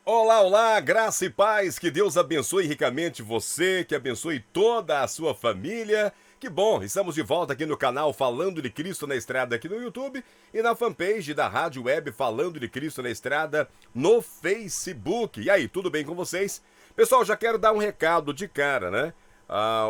Olá, olá, graça e paz, que Deus abençoe ricamente você, que abençoe toda a sua família. Que bom, estamos de volta aqui no canal Falando de Cristo na Estrada aqui no YouTube e na fanpage da Rádio Web Falando de Cristo na Estrada no Facebook. E aí, tudo bem com vocês? Pessoal, já quero dar um recado de cara, né?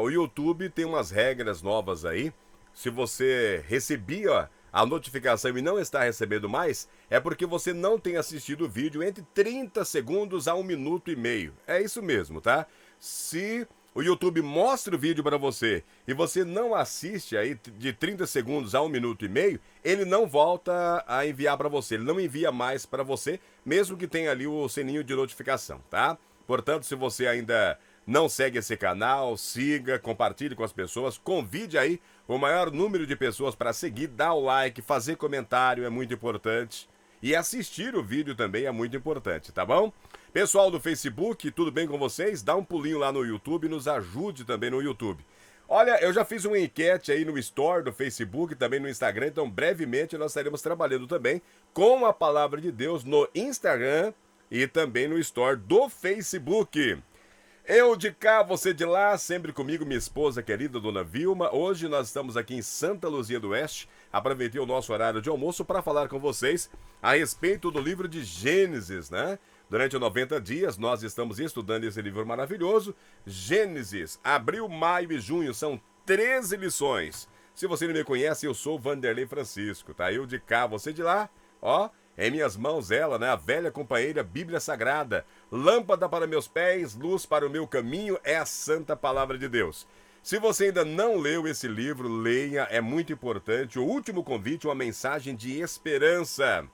O YouTube tem umas regras novas aí. Se você recebia a notificação e não está recebendo mais, é porque você não tem assistido o vídeo entre 30 segundos a 1 minuto e meio. É isso mesmo, tá? Se o YouTube mostra o vídeo para você e você não assiste aí de 30 segundos a 1 minuto e meio, ele não volta a enviar para você, ele não envia mais para você, mesmo que tenha ali o sininho de notificação, tá? Portanto, se você ainda não segue esse canal, siga, compartilhe com as pessoas, convide aí o maior número de pessoas para seguir, dar o like, fazer comentário é muito importante. E assistir o vídeo também é muito importante, tá bom? Pessoal do Facebook, tudo bem com vocês? Dá um pulinho lá no YouTube e nos ajude também no YouTube. Olha, eu já fiz uma enquete aí no Store do Facebook, também no Instagram, então brevemente nós estaremos trabalhando também com a Palavra de Deus no Instagram e também no Store do Facebook. Eu de cá, você de lá, sempre comigo, minha esposa querida, Dona Vilma. Hoje nós estamos aqui em Santa Luzia do Oeste. Aproveitei o nosso horário de almoço para falar com vocês a respeito do livro de Gênesis, né? Durante 90 dias nós estamos estudando esse livro maravilhoso. Gênesis, abril, maio e junho, são 13 lições. Se você não me conhece, eu sou Vanderlei Francisco, tá? Eu de cá, você de lá, ó. Em minhas mãos ela, né, a velha companheira Bíblia Sagrada, lâmpada para meus pés, luz para o meu caminho, é a santa palavra de Deus. Se você ainda não leu esse livro, leia, é muito importante. O último convite, uma mensagem de esperança.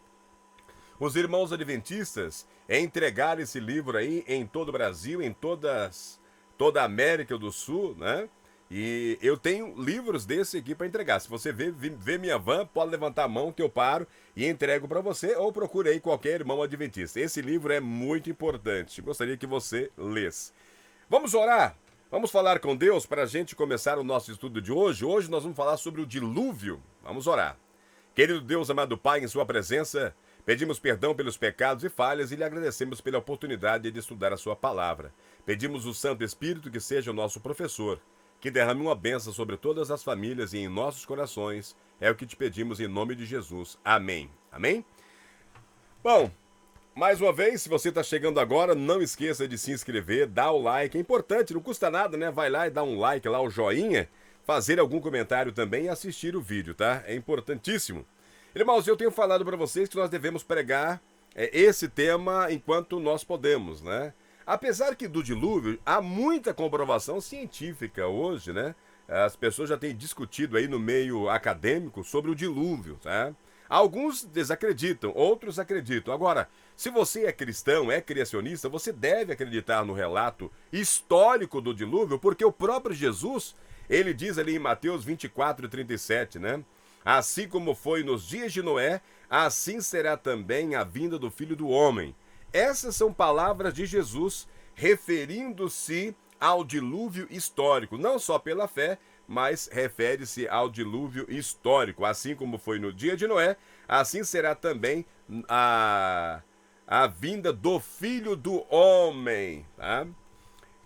Os irmãos adventistas entregaram esse livro aí em todo o Brasil, em toda a América do Sul, né? E eu tenho livros desse aqui para entregar. Se você vê minha van, pode levantar a mão que eu paro e entrego para você, ou procure aí qualquer irmão adventista. Esse livro é muito importante. Gostaria que você lesse. Vamos orar? Vamos falar com Deus para a gente começar o nosso estudo de hoje. Hoje nós vamos falar sobre o dilúvio. Vamos orar. Querido Deus, amado Pai, em sua presença, pedimos perdão pelos pecados e falhas e lhe agradecemos pela oportunidade de estudar a sua palavra. Pedimos o Santo Espírito que seja o nosso professor, que derrame uma bênção sobre todas as famílias e em nossos corações. É o que te pedimos em nome de Jesus. Amém. Amém? Bom, mais uma vez, se você está chegando agora, não esqueça de se inscrever, dar o like. É importante, não custa nada, né? Vai lá e dá um like lá, o joinha, fazer algum comentário também e assistir o vídeo, tá? É importantíssimo. Irmãos, eu tenho falado para vocês que nós devemos pregar esse tema enquanto nós podemos, né? Apesar que do dilúvio há muita comprovação científica hoje, né? As pessoas já têm discutido aí no meio acadêmico sobre o dilúvio, tá? Alguns desacreditam, outros acreditam. Agora, se você é cristão, é criacionista, você deve acreditar no relato histórico do dilúvio, porque o próprio Jesus, ele diz ali em Mateus 24:37, né? Assim como foi nos dias de Noé, assim será também a vinda do Filho do Homem. Essas são palavras de Jesus referindo-se ao dilúvio histórico, não só pela fé, mas refere-se ao dilúvio histórico. Assim como foi no dia de Noé, assim será também a vinda do Filho do Homem. Tá?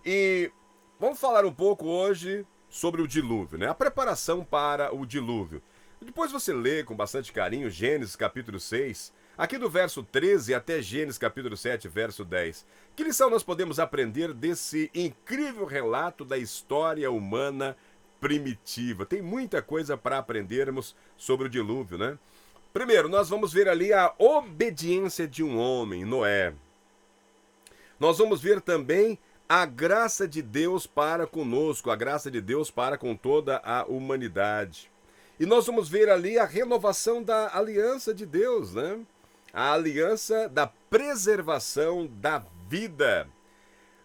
E vamos falar um pouco hoje sobre o dilúvio, né? A preparação para o dilúvio. Depois você lê com bastante carinho Gênesis capítulo 6, aqui do verso 13 até Gênesis capítulo 7, verso 10. Que lição nós podemos aprender desse incrível relato da história humana primitiva? Tem muita coisa para aprendermos sobre o dilúvio, né? Primeiro, nós vamos ver ali a obediência de um homem, Noé. Nós vamos ver também a graça de Deus para conosco, a graça de Deus para com toda a humanidade. E nós vamos ver ali a renovação da aliança de Deus, né? A aliança da preservação da vida.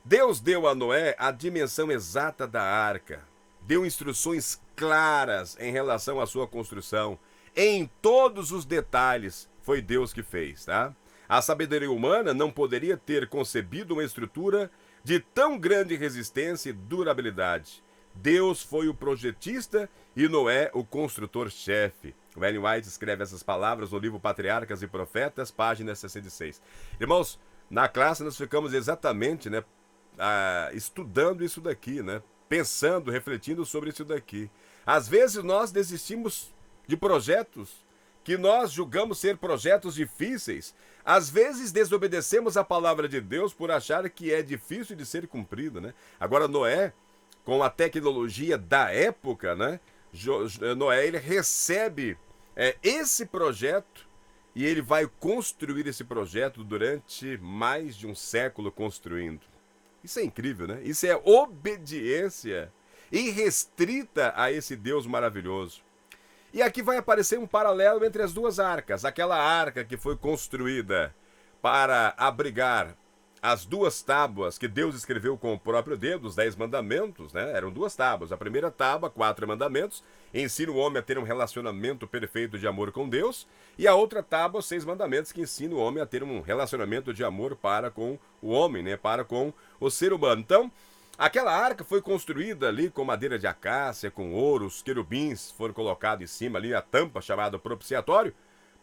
Deus deu a Noé a dimensão exata da arca. Deu instruções claras em relação à sua construção. Em todos os detalhes, foi Deus que fez, tá? A sabedoria humana não poderia ter concebido uma estrutura de tão grande resistência e durabilidade. Deus foi o projetista e Noé o construtor-chefe. O Ellen White escreve essas palavras no livro Patriarcas e Profetas, página 66. Irmãos, Na classe nós ficamos exatamente, né, estudando isso daqui, né, pensando, refletindo sobre isso daqui. Às vezes nós desistimos de projetos que nós julgamos ser projetos difíceis. Às vezes desobedecemos a palavra de Deus por achar que é difícil de ser cumprida, né? Agora Noé, com a tecnologia da época, né? Noé, ele recebe esse projeto e ele vai construir esse projeto durante mais de um século construindo. Isso é incrível, né? Isso é obediência irrestrita a esse Deus maravilhoso. E aqui vai aparecer um paralelo entre as duas arcas. Aquela arca que foi construída para abrigar as duas tábuas que Deus escreveu com o próprio dedo, os 10 mandamentos, né? Eram duas tábuas. A primeira tábua, 4 mandamentos, ensina o homem a ter um relacionamento perfeito de amor com Deus. E a outra tábua, 6 mandamentos, que ensina o homem a ter um relacionamento de amor para com o homem, né? Para com o ser humano. Então, aquela arca foi construída ali com madeira de acácia, com ouro, os querubins foram colocados em cima ali, a tampa chamada propiciatório,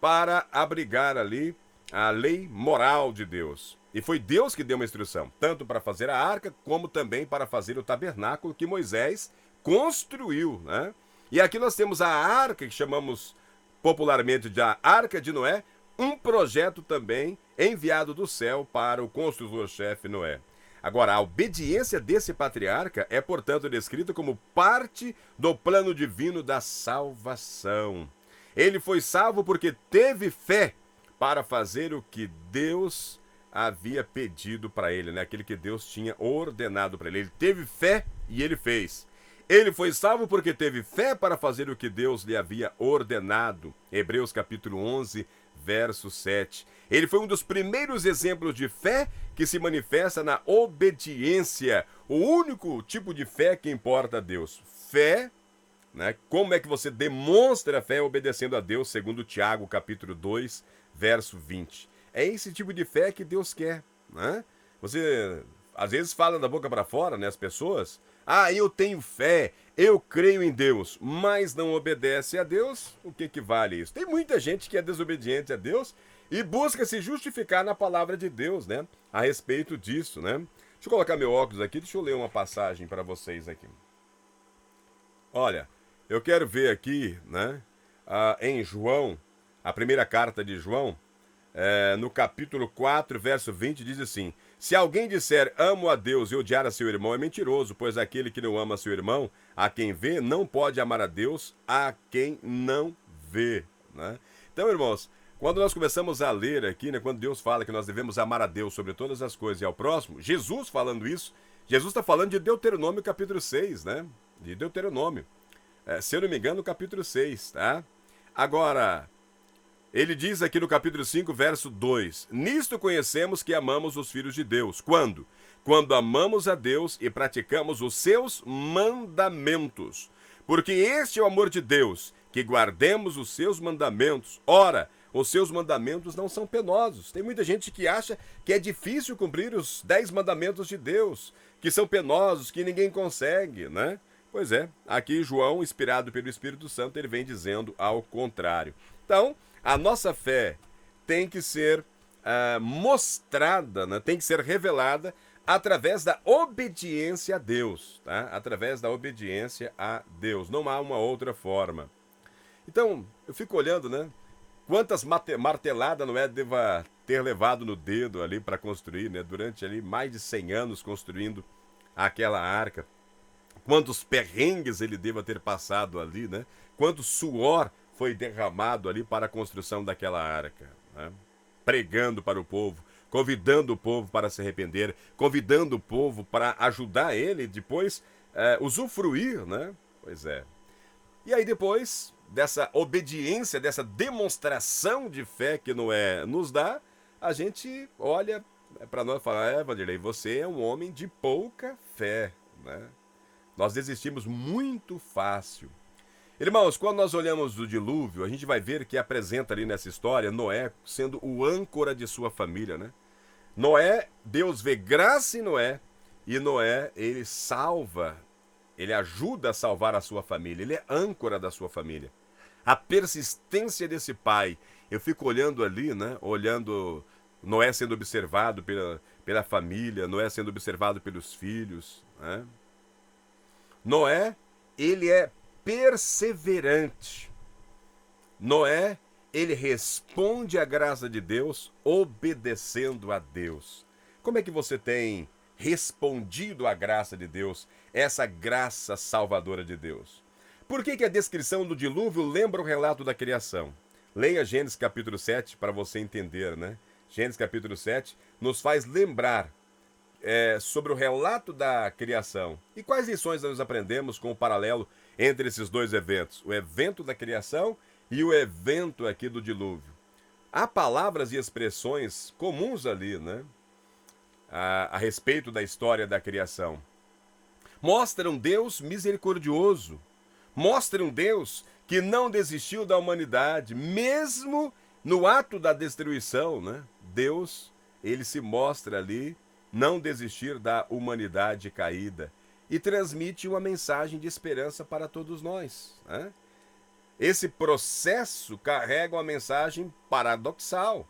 para abrigar ali a lei moral de Deus. E foi Deus que deu uma instrução, tanto para fazer a arca, como também para fazer o tabernáculo que Moisés construiu, né? E aqui nós temos a arca, que chamamos popularmente de a Arca de Noé, um projeto também enviado do céu para o construtor-chefe Noé. Agora, a obediência desse patriarca é, portanto, descrita como parte do plano divino da salvação. Ele foi salvo porque teve fé para fazer o que Deus havia pedido para ele, né? Aquele que Deus tinha ordenado para ele. Ele teve fé e ele fez. Ele foi salvo porque teve fé para fazer o que Deus lhe havia ordenado. Hebreus capítulo 11, verso 7. Ele foi um dos primeiros exemplos de fé que se manifesta na obediência. O único tipo de fé que importa a Deus. Fé, né? Como é que você demonstra a fé obedecendo a Deus, segundo Tiago capítulo 2, verso 20. É esse tipo de fé que Deus quer, né? Você às vezes fala da boca para fora, né, as pessoas: "Ah, eu tenho fé, eu creio em Deus", mas não obedece a Deus. O que vale isso? Tem muita gente que é desobediente a Deus e busca se justificar na palavra de Deus, né, a respeito disso, né? Deixa eu colocar meu óculos aqui, deixa eu ler uma passagem para vocês aqui. Olha, eu quero ver aqui, né, em João, a primeira carta de João, no capítulo 4, verso 20, diz assim: "Se alguém disser amo a Deus e odiar a seu irmão, é mentiroso, pois aquele que não ama seu irmão, a quem vê, não pode amar a Deus, a quem não vê", né? Então, irmãos, quando nós começamos a ler aqui, né, quando Deus fala que nós devemos amar a Deus sobre todas as coisas e ao próximo, Jesus falando isso, Jesus está falando de Deuteronômio capítulo 6, né? De Deuteronômio. Se eu não me engano, capítulo 6, tá? Agora, ele diz aqui no capítulo 5, verso 2: "Nisto conhecemos que amamos os filhos de Deus. Quando? Quando amamos a Deus e praticamos os seus mandamentos. Porque este é o amor de Deus, que guardemos os seus mandamentos. Ora, os seus mandamentos não são penosos." Tem muita gente que acha que é difícil cumprir os 10 mandamentos de Deus, que são penosos, que ninguém consegue, né? Pois é, aqui João, inspirado pelo Espírito Santo, ele vem dizendo ao contrário. Então, a nossa fé tem que ser mostrada, né? Tem que ser revelada através da obediência a Deus, tá? Através da obediência a Deus. Não há uma outra forma. Então, eu fico olhando, né? Quantas marteladas Noé deva ter levado no dedo ali para construir, né? Durante ali mais de 100 anos construindo aquela arca. Quantos perrengues ele deva ter passado ali, né? Quanto suor foi derramado ali para a construção daquela arca, né? Pregando para o povo, convidando o povo para se arrepender, convidando o povo para ajudar ele depois usufruir, né? Pois é. E aí depois dessa obediência, dessa demonstração de fé que Noé nos dá, a gente olha para nós e fala: Vanderlei, você é um homem de pouca fé, né? Nós desistimos muito fácil. Irmãos, quando nós olhamos o dilúvio, a gente vai ver que apresenta ali nessa história Noé sendo o âncora de sua família, né? Noé, Deus vê graça em Noé, e Noé, ele salva, ele ajuda a salvar a sua família, ele é âncora da sua família. A persistência desse pai, eu fico olhando ali, né? Olhando Noé sendo observado pela família, Noé sendo observado pelos filhos, né? Noé, ele é perseverante. Noé, ele responde à graça de Deus obedecendo a Deus. Como é que você tem respondido à graça de Deus, essa graça salvadora de Deus? Por que a descrição do dilúvio lembra o relato da criação? Leia Gênesis capítulo 7 para você entender, né? Gênesis capítulo 7 nos faz lembrar sobre o relato da criação. E quais lições nós aprendemos com o paralelo entre esses dois eventos? O evento da criação e o evento aqui do dilúvio. Há palavras e expressões comuns ali, né? A respeito da história da criação. Mostram Deus misericordioso. Mostram Deus que não desistiu da humanidade, mesmo no ato da destruição, né? Deus, ele se mostra ali não desistir da humanidade caída e transmite uma mensagem de esperança para todos nós, né? Esse processo carrega uma mensagem paradoxal.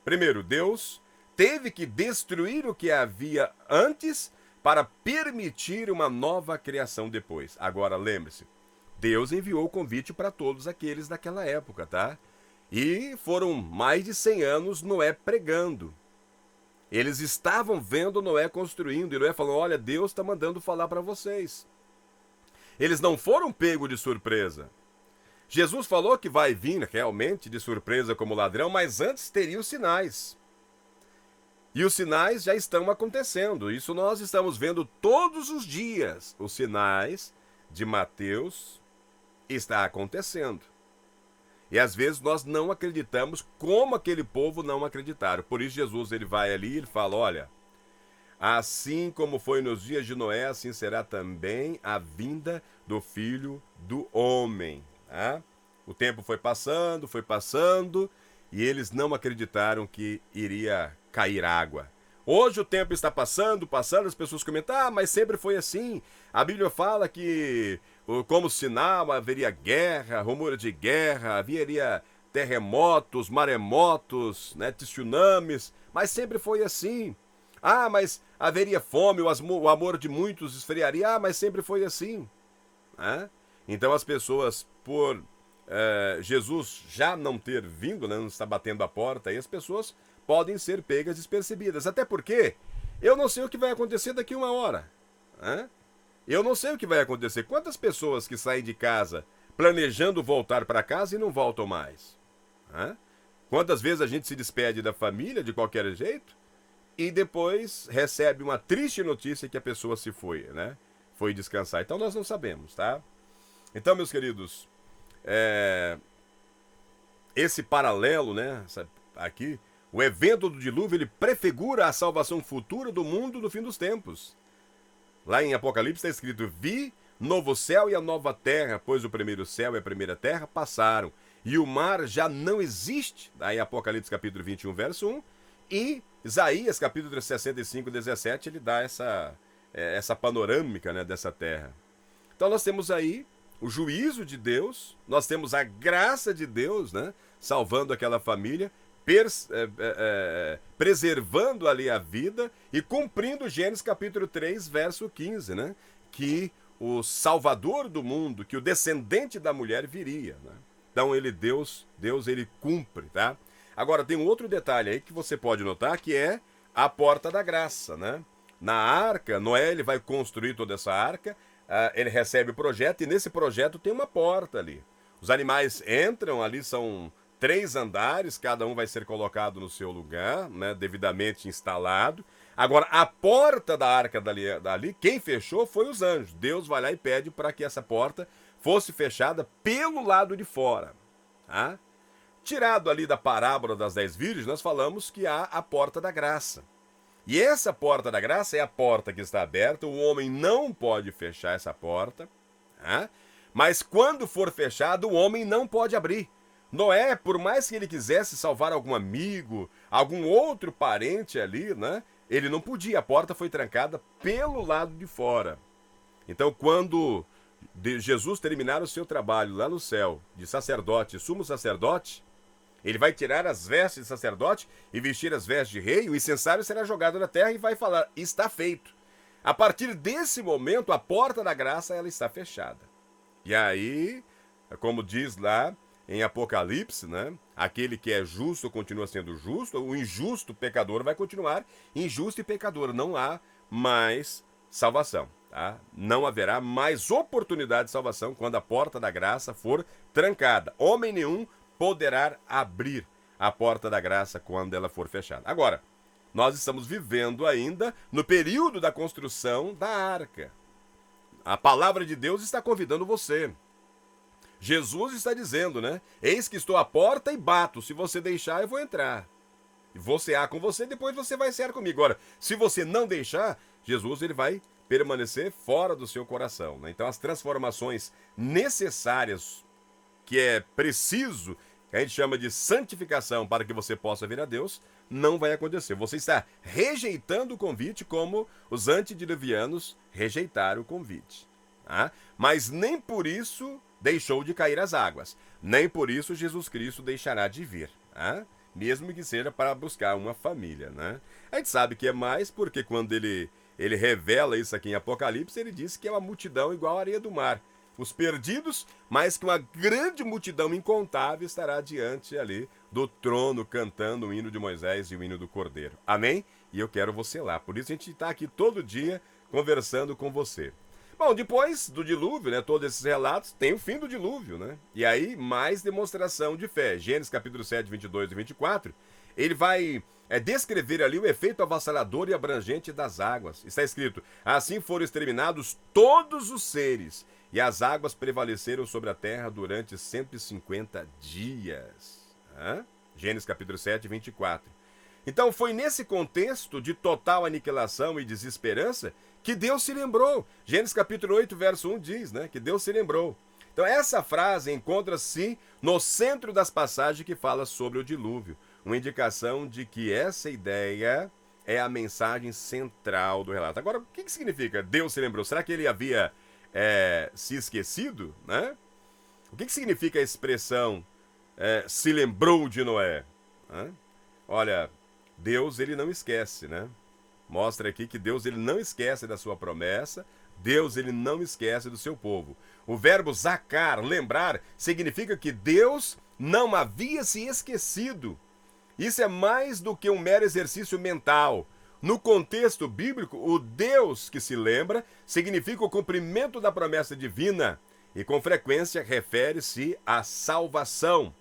Primeiro, Deus teve que destruir o que havia antes para permitir uma nova criação depois. Agora, lembre-se, Deus enviou o convite para todos aqueles daquela época, tá? E foram mais de 100 anos Noé pregando. Eles estavam vendo Noé construindo, e Noé falou, olha, Deus está mandando falar para vocês. Eles não foram pegos de surpresa. Jesus falou que vai vir realmente de surpresa como ladrão, mas antes teria os sinais. E os sinais já estão acontecendo. Isso nós estamos vendo todos os dias. Os sinais de Mateus estão acontecendo. E às vezes nós não acreditamos como aquele povo não acreditaram. Por isso Jesus ele vai ali e ele fala, olha, assim como foi nos dias de Noé, assim será também a vinda do Filho do Homem. Tá? O tempo foi passando, e eles não acreditaram que iria cair água. Hoje o tempo está passando, as pessoas comentam, mas sempre foi assim. A Bíblia fala que como sinal haveria guerra, rumor de guerra, haveria terremotos, maremotos, né, tsunamis, mas sempre foi assim. Mas haveria fome, o amor de muitos esfriaria, mas sempre foi assim. Né? Então as pessoas, por Jesus já não ter vindo, né, não está batendo a porta, e as pessoas podem ser pegas despercebidas. Até porque eu não sei o que vai acontecer daqui a uma hora. Né? Eu não sei o que vai acontecer. Quantas pessoas que saem de casa planejando voltar para casa e não voltam mais? Né? Quantas vezes a gente se despede da família de qualquer jeito e depois recebe uma triste notícia que a pessoa se foi, né? Foi descansar. Então nós não sabemos, tá? Então, meus queridos, esse paralelo, né? Aqui, o evento do dilúvio, ele prefigura a salvação futura do mundo no fim dos tempos. Lá em Apocalipse está escrito, vi novo céu e a nova terra, pois o primeiro céu e a primeira terra passaram, e o mar já não existe. Aí Apocalipse capítulo 21, verso 1, e Isaías capítulo 65, 17, ele dá essa panorâmica, né, dessa terra. Então nós temos aí o juízo de Deus, nós temos a graça de Deus, né, salvando aquela família, preservando ali a vida e cumprindo Gênesis capítulo 3, verso 15, né? Que o Salvador do mundo, que o descendente da mulher viria, né? Então Deus ele cumpre, tá? Agora tem um outro detalhe aí que você pode notar, que é a porta da graça, né? Na arca, Noé ele vai construir toda essa arca, ele recebe o projeto e nesse projeto tem uma porta ali. Os animais entram ali, são 3 andares, cada um vai ser colocado no seu lugar, né, devidamente instalado. Agora, a porta da arca dali, quem fechou foi os anjos. Deus vai lá e pede para que essa porta fosse fechada pelo lado de fora. Tá? Tirado ali da parábola das 10 virgens, nós falamos que há a porta da graça. E essa porta da graça é a porta que está aberta, o homem não pode fechar essa porta, tá? Mas quando for fechado, o homem não pode abrir. Noé, por mais que ele quisesse salvar algum amigo, algum outro parente ali, né? Ele não podia, a porta foi trancada pelo lado de fora. Então, quando Jesus terminar o seu trabalho lá no céu, de sacerdote, sumo sacerdote, Ele vai tirar as vestes de sacerdote e vestir as vestes de rei, o incensário será jogado na terra e vai falar, está feito. A partir desse momento, a porta da graça ela está fechada. E aí, como diz lá em Apocalipse, né? Aquele que é justo continua sendo justo, o injusto pecador vai continuar injusto e pecador. Não há mais salvação. Tá? Não haverá mais oportunidade de salvação quando a porta da graça for trancada. Homem nenhum poderá abrir a porta da graça quando ela for fechada. Agora, nós estamos vivendo ainda no período da construção da arca. A palavra de Deus está convidando você. Jesus está dizendo, né? Eis que estou à porta e bato. Se você deixar, eu vou entrar. E vou cear com você, depois você vai cear comigo. Agora, se você não deixar, Jesus ele vai permanecer fora do seu coração. Né? Então, as transformações necessárias que é preciso, que a gente chama de santificação para que você possa vir a Deus, não vai acontecer. Você está rejeitando o convite como os antediluvianos rejeitaram o convite. Tá? Mas nem por isso deixou de cair as águas. Nem por isso Jesus Cristo deixará de vir. Tá? Mesmo que seja para buscar uma família. Né? A gente sabe que é mais porque quando ele revela isso aqui em Apocalipse, ele diz que é uma multidão igual a areia do mar. Os perdidos, mas que uma grande multidão incontável estará diante ali do trono cantando o hino de Moisés e o hino do Cordeiro. Amém? E eu quero você lá. Por isso a gente está aqui todo dia conversando com você. Bom, depois do dilúvio, né, todos esses relatos, tem o fim do dilúvio, né? E aí, mais demonstração de fé. Gênesis capítulo 7, 22 e 24, ele vai descrever ali o efeito avassalador e abrangente das águas. Está escrito, assim foram exterminados todos os seres, e as águas prevaleceram sobre a terra durante 150 dias. Gênesis capítulo 7, 24. Então foi nesse contexto de total aniquilação e desesperança que Deus se lembrou. Gênesis capítulo 8, verso 1 diz, né, que Deus se lembrou. Então essa frase encontra-se no centro das passagens que fala sobre o dilúvio. Uma indicação de que essa ideia é a mensagem central do relato. Agora, o que significa Deus se lembrou? Será que ele havia se esquecido? Né? O que significa a expressão se lembrou de Noé? Olha, Deus ele não esquece, né? Mostra aqui que Deus ele não esquece da sua promessa, Deus ele não esquece do seu povo. O verbo zacar, lembrar, significa que Deus não havia se esquecido. Isso é mais do que um mero exercício mental. No contexto bíblico, o Deus que se lembra significa o cumprimento da promessa divina e, com frequência, refere-se à salvação.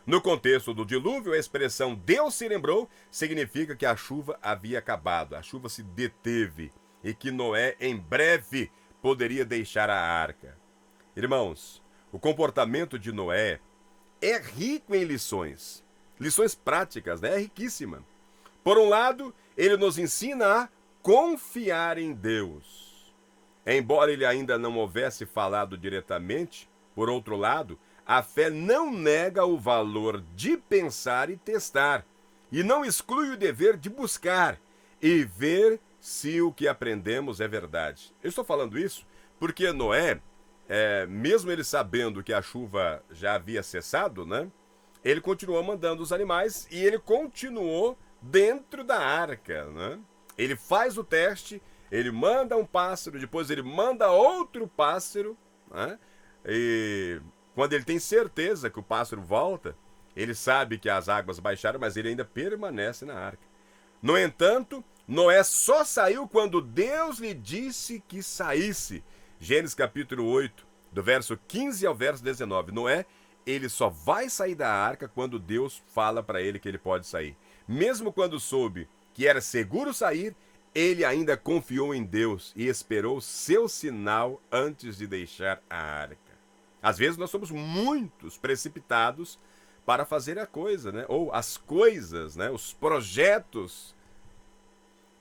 No contexto do dilúvio, a expressão Deus se lembrou significa que a chuva havia acabado, a chuva se deteve e que Noé, em breve, poderia deixar a arca. Irmãos, o comportamento de Noé é rico em lições práticas, né? É riquíssima. Por um lado, ele nos ensina a confiar em Deus. Embora ele ainda não houvesse falado diretamente, por outro lado, a fé não nega o valor de pensar e testar, e não exclui o dever de buscar e ver se o que aprendemos é verdade. Eu estou falando isso porque Noé, mesmo ele sabendo que a chuva já havia cessado, né? Ele continuou mandando os animais e ele continuou dentro da arca, né? Ele faz o teste, ele manda um pássaro, depois ele manda outro pássaro, né? E quando ele tem certeza que o pássaro volta, ele sabe que as águas baixaram, mas ele ainda permanece na arca. No entanto, Noé só saiu quando Deus lhe disse que saísse. Gênesis capítulo 8, do verso 15 ao verso 19. Noé, ele só vai sair da arca quando Deus fala para ele que ele pode sair. Mesmo quando soube que era seguro sair, ele ainda confiou em Deus e esperou seu sinal antes de deixar a arca. Às vezes nós somos muitos precipitados para fazer a coisa, né? Ou as coisas, né? Os projetos.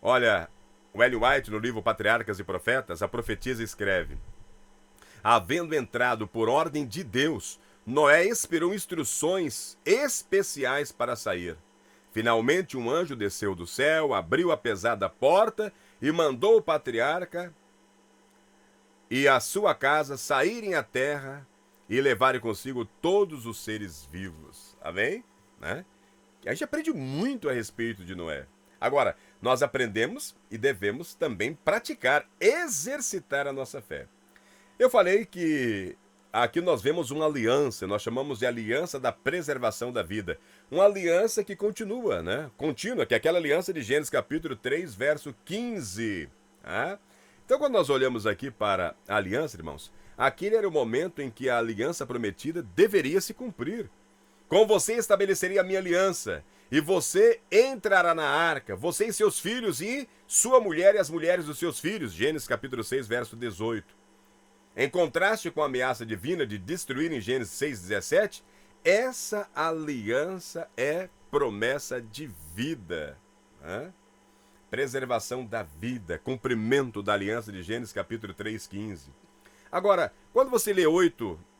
Olha, o Ellen White, no livro Patriarcas e Profetas, a profetisa escreve: havendo entrado por ordem de Deus, Noé esperou instruções especiais para sair. Finalmente um anjo desceu do céu, abriu a pesada porta e mandou o patriarca e a sua casa saírem à terra e levarem consigo todos os seres vivos. Amém? né? A gente aprende muito a respeito de Noé. Agora, nós aprendemos e devemos também praticar, exercitar a nossa fé. Eu falei que aqui nós vemos uma aliança, nós chamamos de aliança da preservação da vida. Uma aliança que continua, né? Contínua, que é aquela aliança de Gênesis capítulo 3, verso 15. Tá? Então, quando nós olhamos aqui para a aliança, irmãos, aquele era o momento em que a aliança prometida deveria se cumprir. Com você estabeleceria a minha aliança, e você entrará na arca, você e seus filhos, e sua mulher e as mulheres dos seus filhos. Gênesis capítulo 6, verso 18. Em contraste com a ameaça divina de destruir em Gênesis 6,17, essa aliança é promessa de vida. Né? Preservação da vida, cumprimento da aliança de Gênesis capítulo 3,15. Agora, quando você lê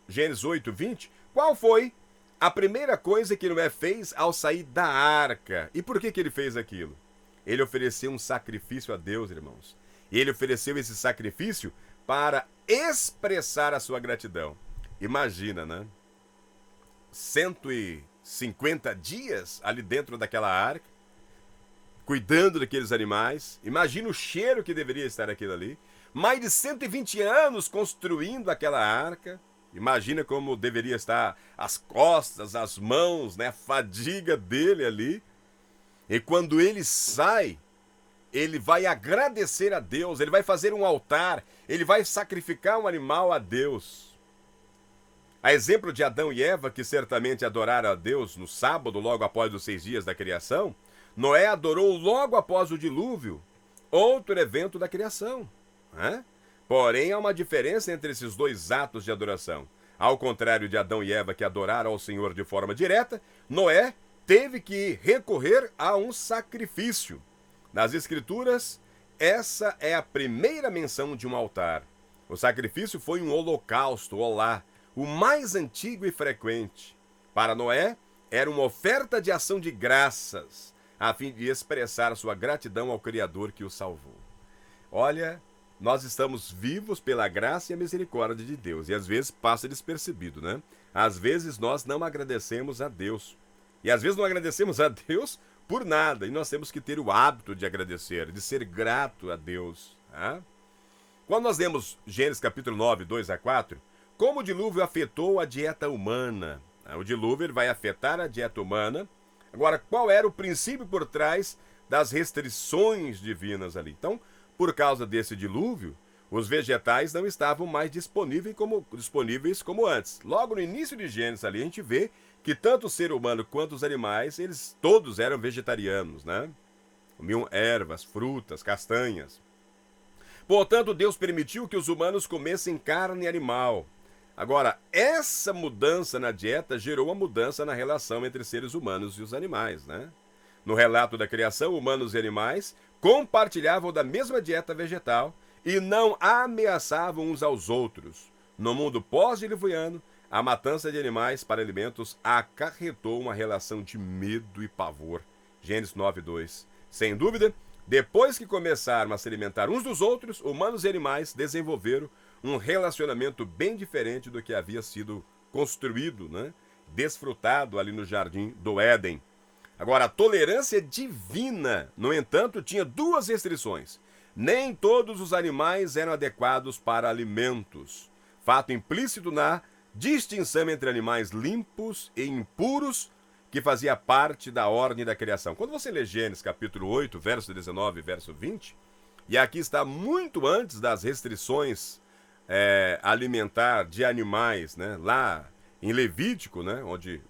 Gênesis 8,20, qual foi a primeira coisa que Noé fez ao sair da arca? E por que ele fez aquilo? Ele ofereceu um sacrifício a Deus, irmãos. E ele ofereceu esse sacrifício para expressar a sua gratidão. Imagina, né? 150 dias ali dentro daquela arca, cuidando daqueles animais. Imagina o cheiro que deveria estar aquilo ali. Mais de 120 anos construindo aquela arca. Imagina como deveria estar as costas, as mãos, né? A fadiga dele ali. E quando ele sai, ele vai agradecer a Deus, ele vai fazer um altar, ele vai sacrificar um animal a Deus. A exemplo de Adão e Eva, que certamente adoraram a Deus no sábado, logo após os 6 dias da criação, Noé adorou logo após o dilúvio, outro evento da criação. Né? Porém, há uma diferença entre esses dois atos de adoração. Ao contrário de Adão e Eva, que adoraram ao Senhor de forma direta, Noé teve que recorrer a um sacrifício. Nas Escrituras, essa é a primeira menção de um altar. O sacrifício foi um holocausto, olá, o mais antigo e frequente. Para Noé, era uma oferta de ação de graças, a fim de expressar sua gratidão ao Criador que o salvou. Olha, nós estamos vivos pela graça e a misericórdia de Deus, e às vezes passa despercebido, né? Às vezes nós não agradecemos a Deus. E às vezes não agradecemos a Deus por nada, e nós temos que ter o hábito de agradecer, de ser grato a Deus. Tá? Quando nós lemos Gênesis capítulo 9, 2 a 4, como o dilúvio afetou a dieta humana? O dilúvio ele vai afetar a dieta humana. Agora, qual era o princípio por trás das restrições divinas ali? Então, por causa desse dilúvio, os vegetais não estavam mais disponíveis como antes. Logo no início de Gênesis ali, a gente vê que tanto o ser humano quanto os animais, eles todos eram vegetarianos, né? Comiam ervas, frutas, castanhas. Portanto, Deus permitiu que os humanos comessem carne animal. Agora, essa mudança na dieta gerou uma mudança na relação entre seres humanos e os animais, né? No relato da criação, humanos e animais compartilhavam da mesma dieta vegetal e não ameaçavam uns aos outros. No mundo pós-diluviano, a matança de animais para alimentos acarretou uma relação de medo e pavor. Gênesis 9:2. Sem dúvida, depois que começaram a se alimentar uns dos outros, humanos e animais desenvolveram um relacionamento bem diferente do que havia sido construído, né? Desfrutado ali no jardim do Éden. Agora, a tolerância divina, no entanto, tinha 2 restrições. Nem todos os animais eram adequados para alimentos. Fato implícito na distinção entre animais limpos e impuros, que fazia parte da ordem da criação. Quando você lê Gênesis capítulo 8, verso 19 e verso 20, e aqui está muito antes das restrições alimentar de animais, né? Lá em Levítico, né? Onde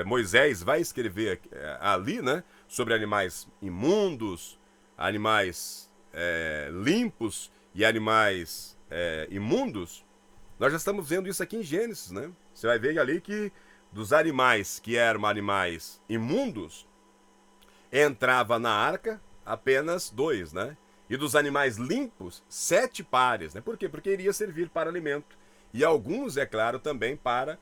Moisés vai escrever ali, né? Sobre animais imundos, animais limpos e animais imundos. Nós já estamos vendo isso aqui em Gênesis, né? Você vai ver ali que dos animais que eram animais imundos, entrava na arca apenas 2, né? E dos animais limpos, 7 pares, né? Por quê? Porque iria servir para alimento. E alguns, é claro, também para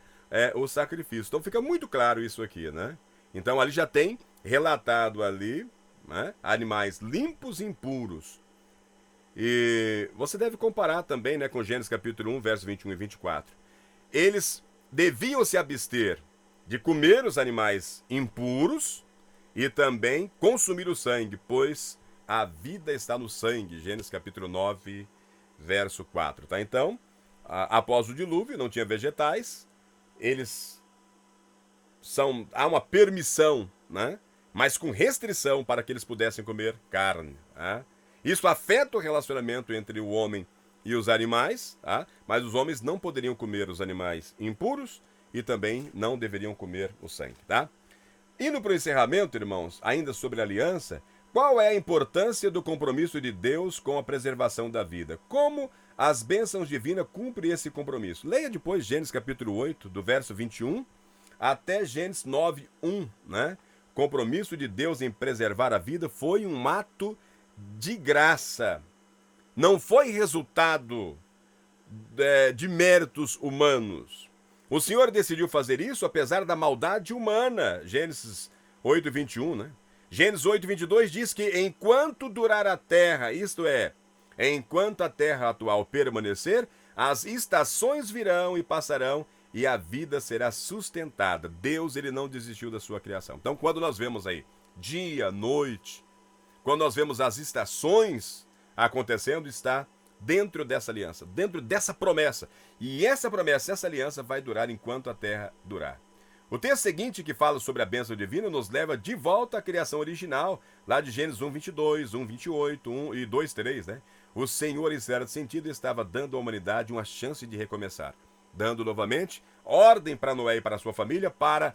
o sacrifício. Então fica muito claro isso aqui, né? Então ali já tem relatado ali, né? Animais limpos e impuros. E você deve comparar também, né, com Gênesis capítulo 1, verso 21 e 24. Eles deviam se abster de comer os animais impuros e também consumir o sangue, pois a vida está no sangue. Gênesis capítulo 9, verso 4. Tá? Então, após o dilúvio, não tinha vegetais, há uma permissão, né? Mas com restrição para que eles pudessem comer carne. Tá? Isso afeta o relacionamento entre o homem e os animais, tá? Mas os homens não poderiam comer os animais impuros e também não deveriam comer o sangue. Tá? Indo para o encerramento, irmãos, ainda sobre a aliança, qual é a importância do compromisso de Deus com a preservação da vida? Como as bênçãos divinas cumprem esse compromisso? Leia depois Gênesis capítulo 8, do verso 21 até Gênesis 9, 1, né? Compromisso de Deus em preservar a vida foi um ato de graça. Não foi resultado de méritos humanos. O Senhor decidiu fazer isso apesar da maldade humana. Gênesis 8, 21, né? Gênesis 8, 22 diz que enquanto durar a terra, isto é, enquanto a terra atual permanecer, as estações virão e passarão e a vida será sustentada. Deus, ele não desistiu da sua criação. Então, quando nós vemos aí dia, noite, quando nós vemos as estações acontecendo, está dentro dessa aliança, dentro dessa promessa. E essa promessa, essa aliança vai durar enquanto a terra durar. O texto seguinte, que fala sobre a bênção divina, nos leva de volta à criação original, lá de Gênesis 1, 22, 1, 28, 1 e 2, 3, né? O Senhor, em certo sentido, estava dando à humanidade uma chance de recomeçar, dando novamente ordem para Noé e para a sua família para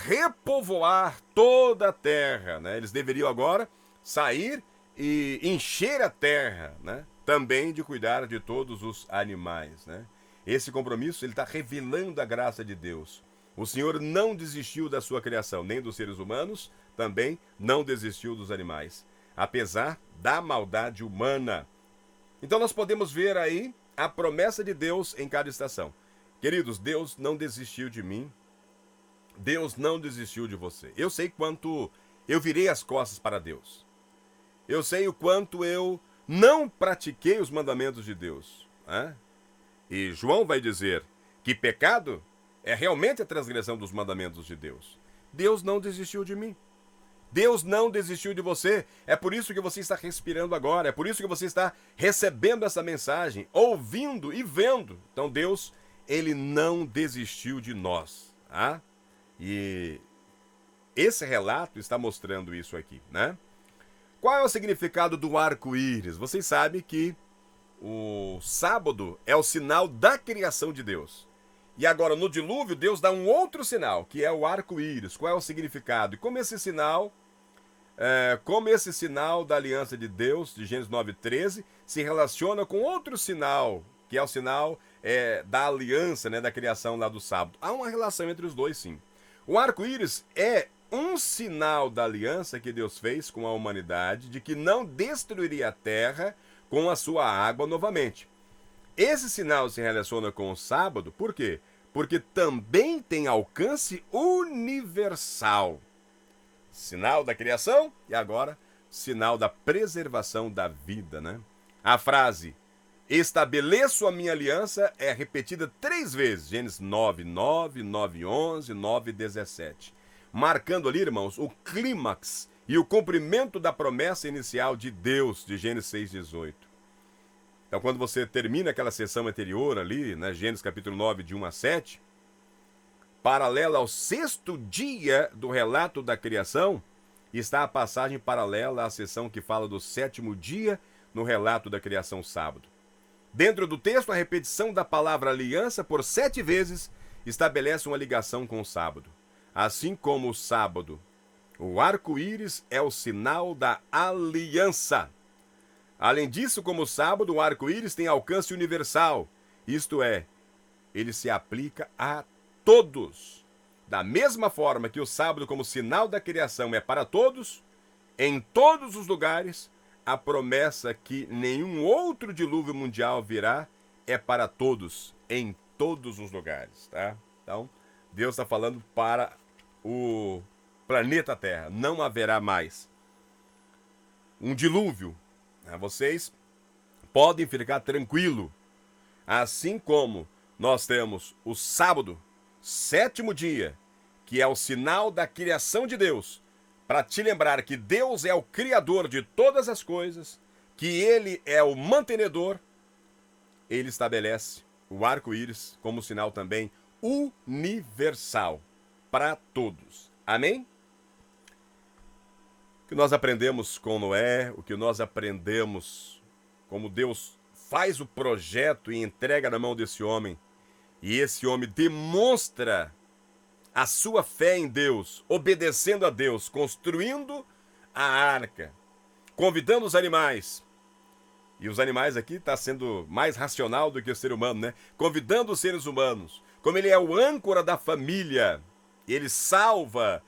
repovoar toda a terra, né? Eles deveriam agora sair e encher a terra, né? Também de cuidar de todos os animais, né? Esse compromisso, ele está revelando a graça de Deus. O Senhor não desistiu da sua criação, nem dos seres humanos, também não desistiu dos animais, apesar da maldade humana. Então nós podemos ver aí a promessa de Deus em cada estação. Queridos, Deus não desistiu de mim, Deus não desistiu de você. Eu sei quanto eu virei as costas para Deus. Eu sei o quanto eu não pratiquei os mandamentos de Deus. Né? E João vai dizer que pecado é realmente a transgressão dos mandamentos de Deus. Deus não desistiu de mim. Deus não desistiu de você. É por isso que você está respirando agora. É por isso que você está recebendo essa mensagem, ouvindo e vendo. Então Deus, ele não desistiu de nós. Tá? E esse relato está mostrando isso aqui, né? Qual é o significado do arco-íris? Vocês sabem que o sábado é o sinal da criação de Deus. E agora, no dilúvio, Deus dá um outro sinal, que é o arco-íris. Qual é o significado? E como esse sinal da aliança de Deus, de Gênesis 9:13, se relaciona com outro sinal, que é o sinal da aliança, né, da criação lá do sábado. Há uma relação entre os dois, sim. O arco-íris é um sinal da aliança que Deus fez com a humanidade, de que não destruiria a terra com a sua água novamente. Esse sinal se relaciona com o sábado, por quê? Porque também tem alcance universal. Sinal da criação e agora sinal da preservação da vida, né? A frase estabeleço a minha aliança é repetida 3 vezes, Gênesis 9:9, 9:11, 9:17, marcando ali, irmãos, o clímax e o cumprimento da promessa inicial de Deus, de Gênesis 6:18. Então, quando você termina aquela sessão anterior ali, né, Gênesis capítulo 9, de 1 a 7, paralela ao 6º dia do relato da criação, está a passagem paralela à sessão que fala do 7º dia no relato da criação sábado. Dentro do texto, a repetição da palavra aliança por 7 vezes estabelece uma ligação com o sábado. Assim como o sábado, o arco-íris é o sinal da aliança. Além disso, como o sábado, o arco-íris tem alcance universal, isto é, ele se aplica a todos. Da mesma forma que o sábado, como sinal da criação, é para todos, em todos os lugares, a promessa que nenhum outro dilúvio mundial virá é para todos, em todos os lugares. Tá? Então, Deus está falando para o planeta Terra. Não haverá mais um dilúvio. Vocês podem ficar tranquilo. Assim como nós temos o sábado, 7º dia, que é o sinal da criação de Deus, para te lembrar que Deus é o criador de todas as coisas, que ele é o mantenedor, ele estabelece o arco-íris como sinal também universal para todos. Amém? O que nós aprendemos com Noé, o que nós aprendemos como Deus faz o projeto e entrega na mão desse homem, e esse homem demonstra a sua fé em Deus, obedecendo a Deus, construindo a arca, convidando os animais. E os animais aqui está sendo mais racional do que o ser humano, né? Convidando os seres humanos. Como ele é o âncora da família, ele salva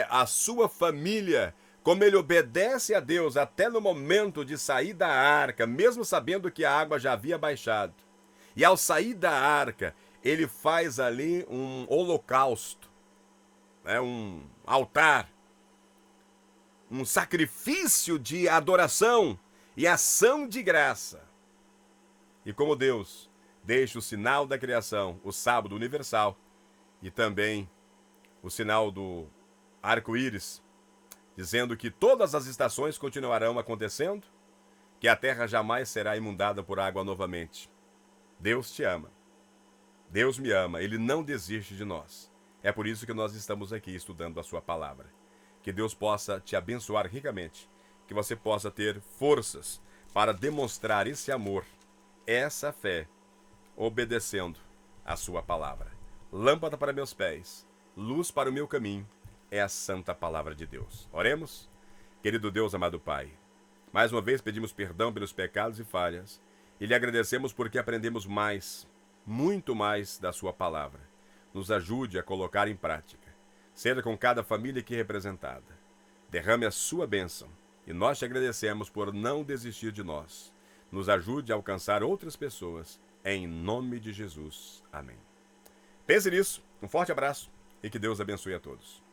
a sua família. Como ele obedece a Deus até no momento de sair da arca, mesmo sabendo que a água já havia baixado. E ao sair da arca, ele faz ali um holocausto, né? Um altar, um sacrifício de adoração e ação de graça. E como Deus deixa o sinal da criação, o sábado universal, e também o sinal do arco-íris, dizendo que todas as estações continuarão acontecendo, que a terra jamais será inundada por água novamente. Deus te ama. Deus me ama. Ele não desiste de nós. É por isso que nós estamos aqui estudando a sua palavra. Que Deus possa te abençoar ricamente. Que você possa ter forças para demonstrar esse amor, essa fé, obedecendo a sua palavra. Lâmpada para meus pés, luz para o meu caminho, é a santa palavra de Deus. Oremos? Querido Deus, amado Pai, mais uma vez pedimos perdão pelos pecados e falhas e lhe agradecemos porque aprendemos mais, muito mais da sua palavra. Nos ajude a colocar em prática. Seja com cada família aqui representada. Derrame a sua bênção e nós te agradecemos por não desistir de nós. Nos ajude a alcançar outras pessoas. Em nome de Jesus. Amém. Pense nisso. Um forte abraço e que Deus abençoe a todos.